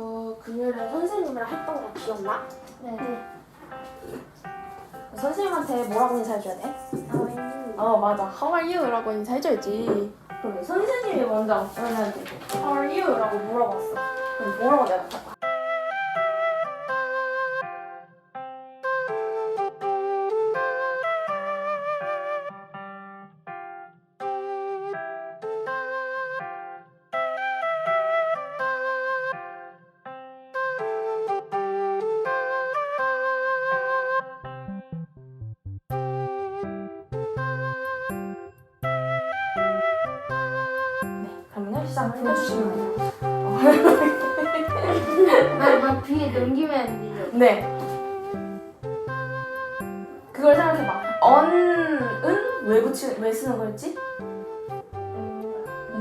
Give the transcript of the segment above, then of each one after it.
지난주 금요일에 선생님이랑 했던 거 기억나? 네. 선생님한테 뭐라고 인사해줘야 돼? How are you? 맞아. How are you? 라고 인사해줘야지. 그럼 선생님이 먼저 그러면 How are you? 라고 물어봤어. 그럼 뭐라고 대답할 거야? 그러면 시작을 해주시면 돼요. 막 귀에 넘기면 안 돼요. 네. 그걸 생각해봐. 언은 왜 쓰는 거였지?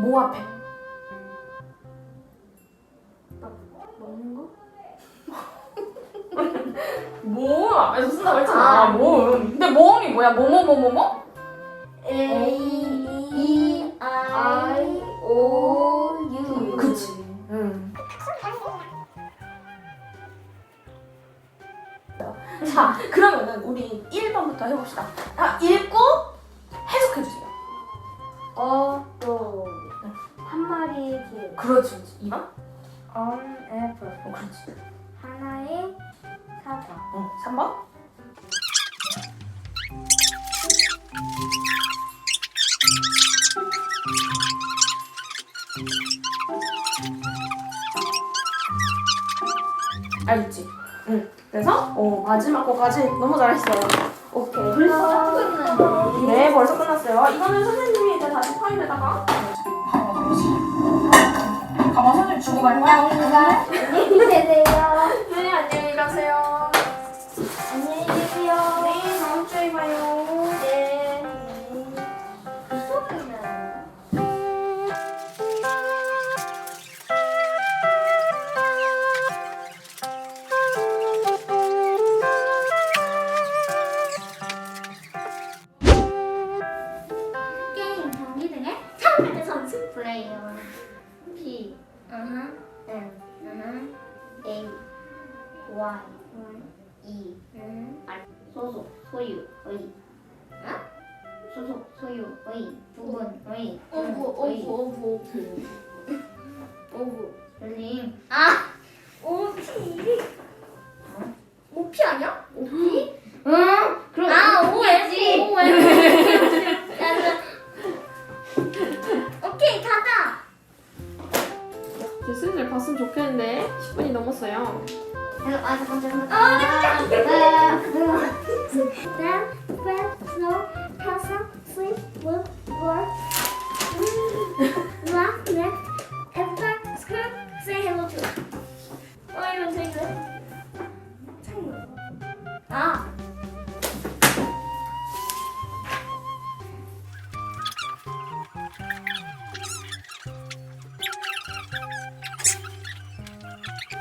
뭐 앞에? 먹는 거? 모음 앞에서 쓴다고 했잖아. 모음. 근데 모음이 뭐야? 뭐뭐뭐뭐뭐? A, E, I, O, U. 그치. 자, 그러면은 우리 1번부터 해봅시다. 읽고 해석해주세요. 또 한 마리의 개. 그렇지. 2번? On apple. 그렇지. 하나의 사과. 3번? 알겠지? 그래서 마지막 거까지 너무 잘했어요. 오케이. 벌써 끝났네. 네, 벌써 끝났어요. 이거는 선생님이 이제 다시 파일에다가 가방 선생님 주고 갈 거야? 안녕히 계세요. 네, 안녕히 가세요. 안녕히 계세요. 네, 다음 주에 봐요. 네. 그 소리는. 게임 경기 등에 참가자 선수 플레이어. P, M, A, Y, E, R. 소속, 소유, 의. 소속, 소유, 의. 부분, 의. 오부. 열림. 오피. 오피 아니야? 오피? 응. 그럼 오지. 오케이, 가자. 이제 슬슬 봤으면 좋겠는데 10분이 넘었어요. 잠깐. Snow, casa, sleep, wood, work, laugh, neck, everybody, scream, say hello to. 이건 제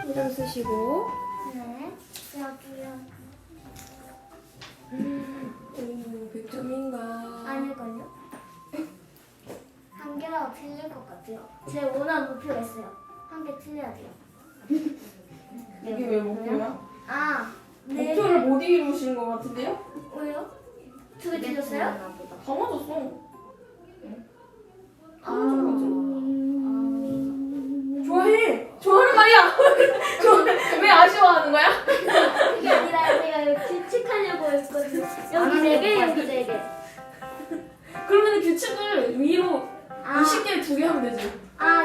이름 쓰시고 네, 여기요. 100점인가? 아닐걸요? 한 개라도 틀릴 것 같아요. 제 원하는 목표가 있어요. 한 개 틀려야 돼요. 이게 왜 목표야? 네. 목표를 못 이루신 것 같은데요? 왜요? 두 개 틀렸어요? 다 맞았어. 좋아해. 좋아하는 말이야. 왜 아쉬워하는 거야? 그게 아니라 제가 여기 규칙하려고 했거든요. 여기 4개, 여기 4개. 그러면 규칙을 위로 20개 2개 하면 되지.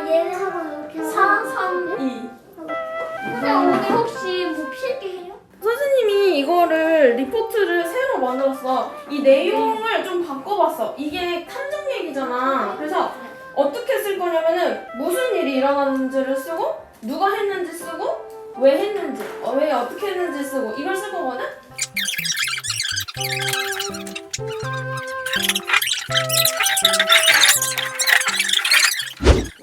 얘를 하고 이렇게 4, 3, 2. 근데 오늘 혹시 뭐 필기 해요? 선생님이 이거를 리포트를 새로 만들었어. 이 내용을 좀 바꿔봤어. 이게 탐정 얘기잖아. 그래서 어떻게 쓸 거냐면은 무슨 일이 일어났는지를 쓰고 누가 했는지 쓰고 왜 했는지 왜 어떻게 했는지 쓰고 이걸 쓸 거거든?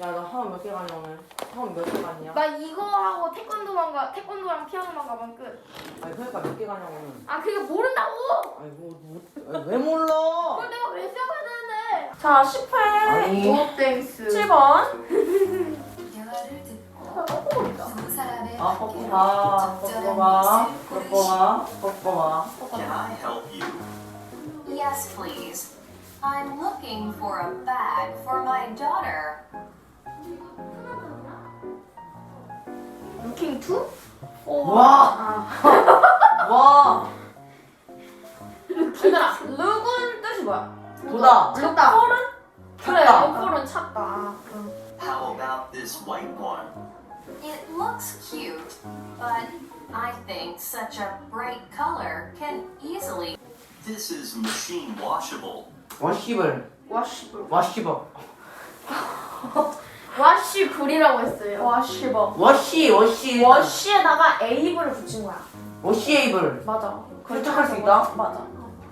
야, 너 하원 몇 개 가냐 오늘? 하원 몇 개 가냐? 나 이거하고 태권도랑 피아노만 가면 끝. 아니 그러니까 몇 개 가냐 오늘? 그게 모른다고! 아이고 왜 몰라? 그걸 내가 왜 생각해야 되는데! 자 10회 아니. 땡스 7번 대화를 듣고 두 사람의 뽀뽀가 Can I help you? Yes, please. I'm looking for a bag for my daughter. 루킹 2? 와! 와! 얘들아, 룩은 뜻이 뭐야? 보다! 찾다. 폴은? 그래, 찾다. 폴은 찾다. How about this white one? It looks cute, but I think such a bright color can easily. This is machine washable. 워시블 와시블. 워시버 와시블이라고 했어요. 와시버. 워시 워시에다가 에이블을 붙인 거야. 워시에이블 맞아. 세탁할 수 있다? 맞아.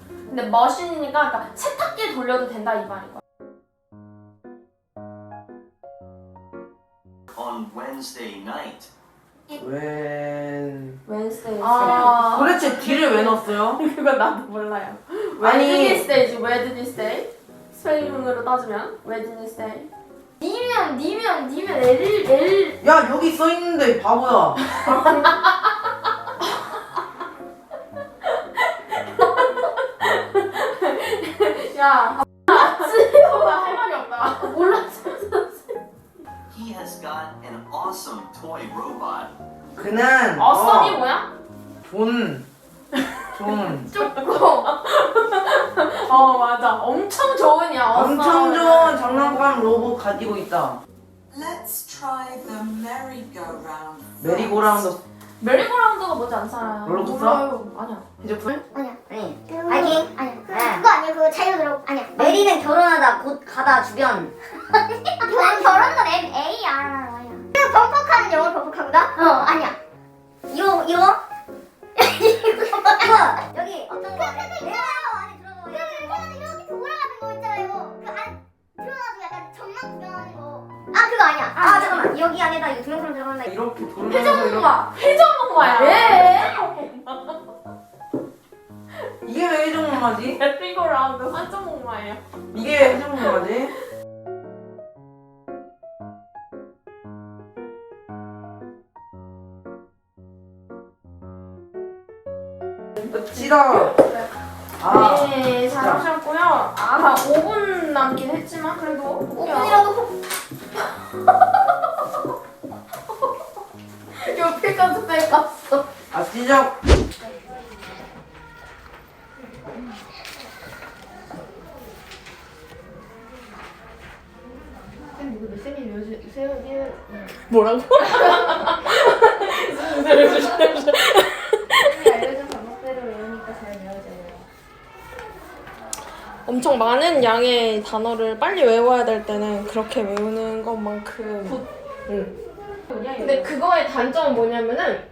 근데 머신이니까 그러니까 세탁기에 돌려도 된다 이 말인 거야. On Wednesday night, 웬스데이. 도대체 D를 왜 넣었어요? 그건 나도 몰라요. 아니. 웨드니스데이지 웨드니스데이. 스페인어로 따지면 웨드니스데이. 니면 L 야 여기 써있는데 바보야. 야, 쓰레기보다 할 말이 없다. 몰랐어. he has got an awesome toy robot. 그는 어썸이 뭐야? 존 좁고. 맞아. 엄청 좋은이야. 엄청 좋은 장난감 로봇 가지고 있다. Let's try the merry-go-round. 메리고라운드 메리고라운드가 뭔지 안 살아요. 롤러코스터? 몰라요. 아니야. 이제 불? 아니야. 아니. 바이킹? 아니야. 네. 그거 아니야. 그거 자유로 아니야. 메리는 결혼하다 곧 가다 주변. 결혼도 A야. 아니야. 그 벙커카는 영어로 벙커카보다? 아니야. 이거? 이거 여기 어떤 거 안에 들어가. 이렇게 돌아가는 거 있잖아요. 그 안 들어가서 약간 전망 구경하는 거. 아 그거 아니야. 아 잠깐만 여기 안에다 이거 두명처럼 들어간다. 이렇게 돌면서 이렇게 회전목마. 회전목마야. 왜? 이게 왜 해적목마지? 메리고라운드 환전목마예요. 이게 해적목마지? 찌다. 아, 네, 잘 오셨고요. 5분 남긴 했지만 그래도 볼게요. 5분이라도 옆에까지 빼갔어. 아 찌적. 뭐라고? 알려준 방법대로 외우니까 잘 외워져요. 엄청 많은 양의 단어를 빨리 외워야 될 때는 그렇게 외우는 것만큼 응. 근데 그거의 단점은 뭐냐면은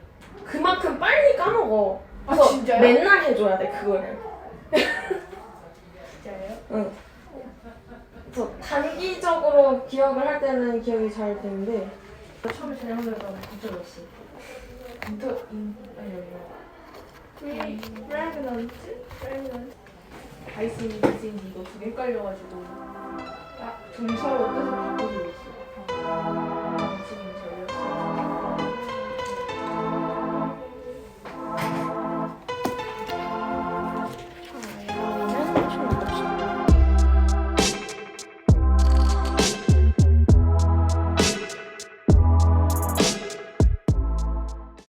그만큼 빨리 까먹어. 그래서 맨날 해줘야 돼 그거를. 진짜요? 응. 그래서 단기적으로 기억을 할 때는 기억이 잘 되는데 처음에 잘못했다고 진짜 멋있어. 프레그넌트? 바이스니 디즈니 이거 두 개 헷갈려가지고 아, 둘이 서로 뜻을 바꿔주고 있어.